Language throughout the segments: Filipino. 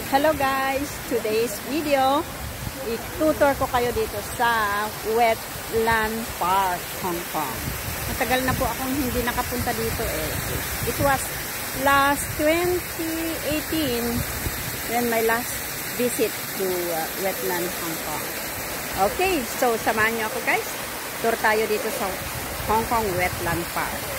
Hello guys! Today's video, itutur ko kayo dito sa Wetland Park, Hong Kong. Matagal na po akong hindi nakapunta dito eh. It was last 2018 when my last visit to Wetland, Hong Kong. Okay, so samahan niyo ako guys. Tour tayo dito sa Hong Kong Wetland Park.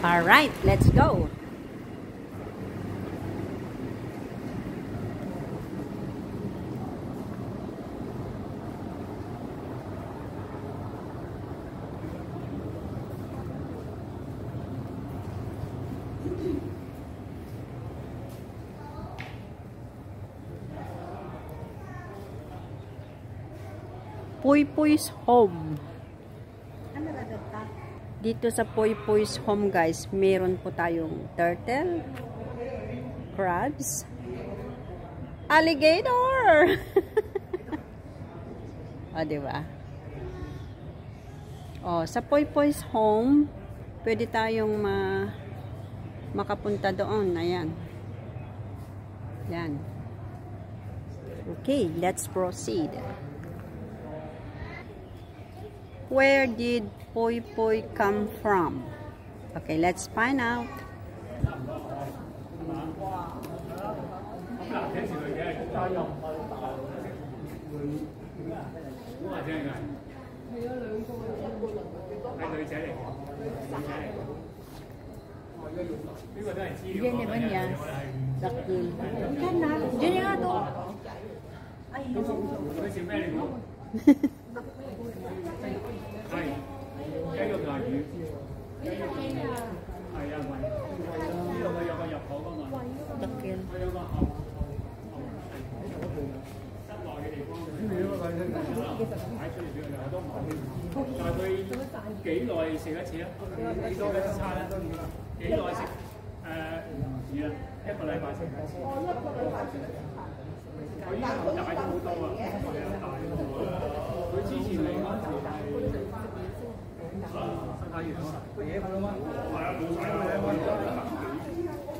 All right, let's go. Pui Pui's Home. Dito sa Pui Pui's Home guys, meron po tayong turtle, crabs, alligator. O, diba? O, sa Pui Pui's Home, pwede tayong makapunta doon. Ayan. Yan. Okay, let's proceed. Where did Pui Pui come from? Okay, let's find out. Diyan di ba niya? Dakil. Diyan nga to. Ay,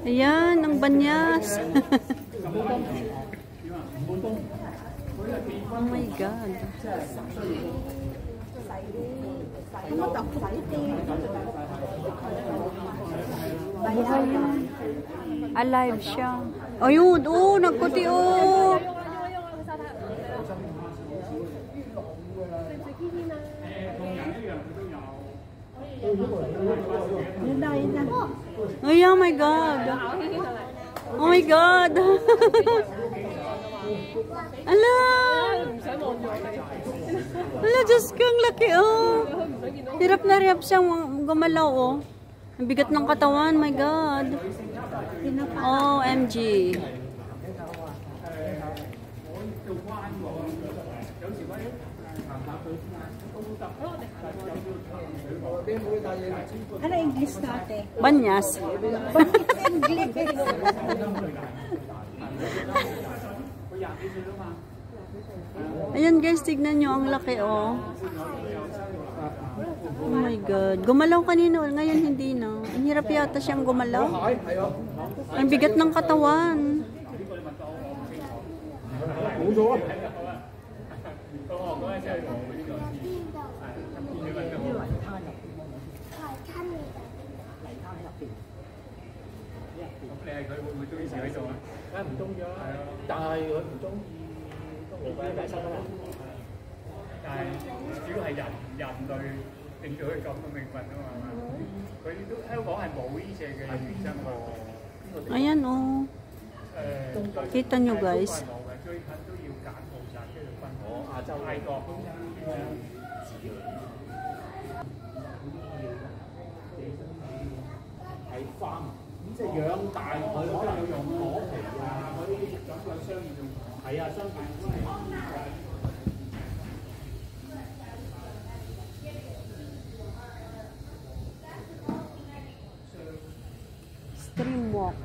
Ayan, ang banyas. Oh my God. Alive siya. Ayun, oh, nagputi, oh. Ay, oh my God. Oh my God. Ala. Ala, Diyos ko, ang laki, oh. Hirap na hirap siyang gumalaw, oh. Ang bigat ng katawan, my God. OMG. Ano English natin? Banyas. English. Ayan guys, tignan nyo, ang laki, oh. Oh my God. Gumalaw kanina, ngayon hindi na. Ang hirap yata siyang gumalaw. Ang bigat ng katawan. Ayan, oh. Kita nyo guys. Stream walk.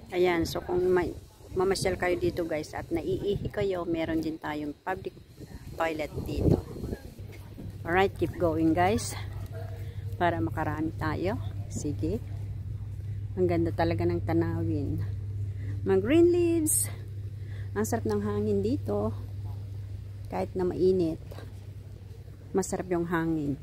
Ayan, so kung may mamasyal kayo dito guys at naiihi kayo, meron din tayong public toilet dito. Alright, keep going guys. Para makarami tayo. Sige. Ang ganda talaga ng tanawin. Mga green leaves. Ang sarap ng hangin dito. Kahit na mainit. Masarap yung hangin.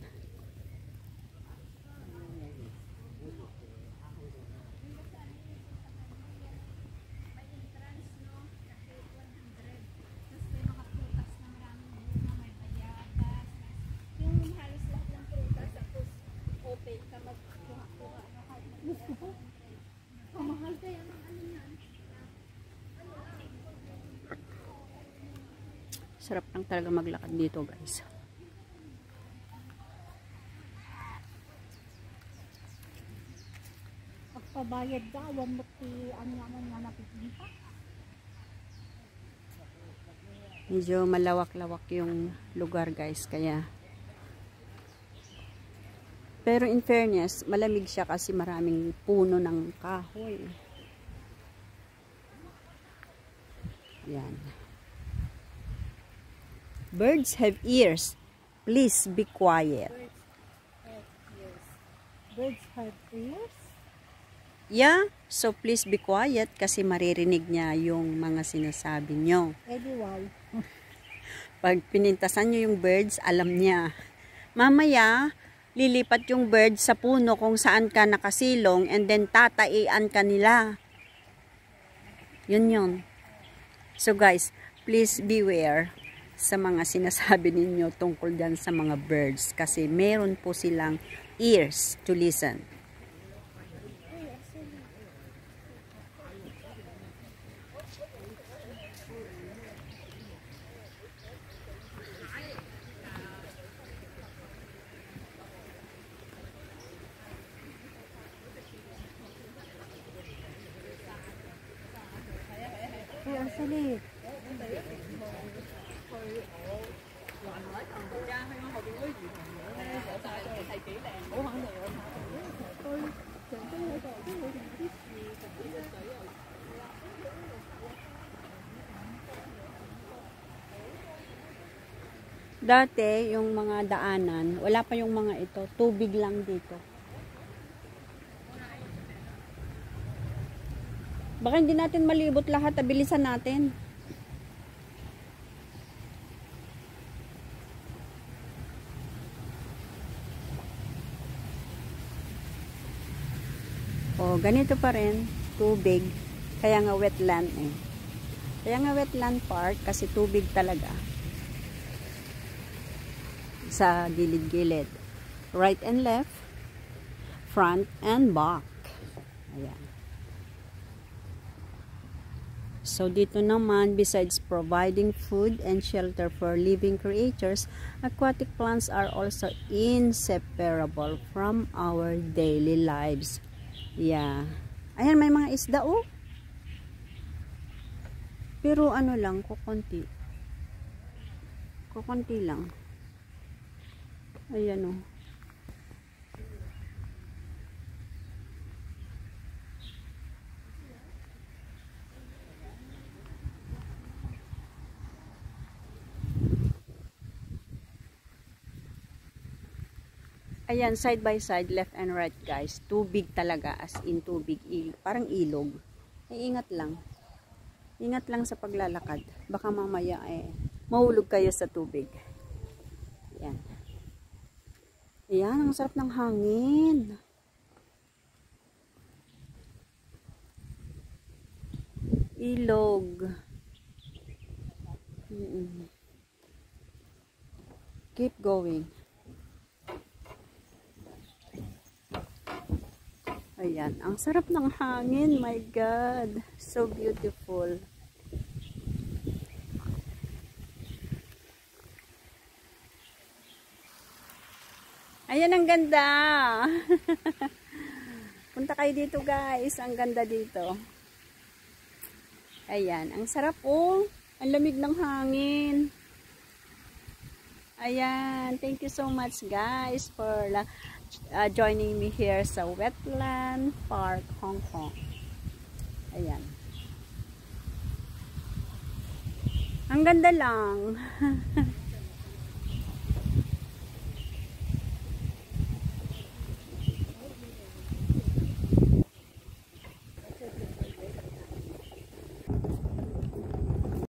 Sarap lang talaga maglakad dito guys. Pagpabayad ka, awan mo ti ang naman nga napipunta. Medyo malawak-lawak yung lugar guys, kaya pero in fairness, malamig siya kasi maraming puno ng kahoy. Yan. Birds have ears. Please be quiet. Birds have ears? Yeah, so please be quiet kasi maririnig niya yung mga sinasabi nyo. Anyway. Pag pinintasan nyo yung birds, alam niya. Mamaya, lilipat yung birds sa puno kung saan ka nakasilong and then tataian ka nila. Yun yun. So guys, please beware sa mga sinasabi ninyo tungkol dyan sa mga birds kasi meron po silang ears to listen. salit. Dati, yung mga daanan, wala pa yung mga ito. Tubig lang dito. Baka hindi natin malibot lahat. Abilisan natin. O, ganito pa rin. Tubig. Kaya nga wetland eh. Kaya nga wetland park kasi tubig talaga. Sa gilid-gilid. Right and left. Front and back. Ayan. So, dito naman, besides providing food and shelter for living creatures, aquatic plants are also inseparable from our daily lives. Yeah. Ayan, may mga isda, oh. Pero ano lang, kukunti. Kukunti lang. Ayan, oh. Ayan, side by side, left and right guys. Tubig talaga, as in tubig. Parang ilog. Ingat lang. Ingat lang sa paglalakad. Baka mamaya mahulog kayo sa tubig. Ayan. Ayan, ang sarap ng hangin. Ilog. Keep going. Ayan, ang sarap ng hangin, my God, so beautiful. Ayan, ang ganda. Punta kayo dito guys, ang ganda dito. Ayan, ang sarap oh, ang lamig ng hangin. Ayan, thank you so much guys for joining me here sa Wetland Park, Hong Kong. Ayan. Ang ganda lang.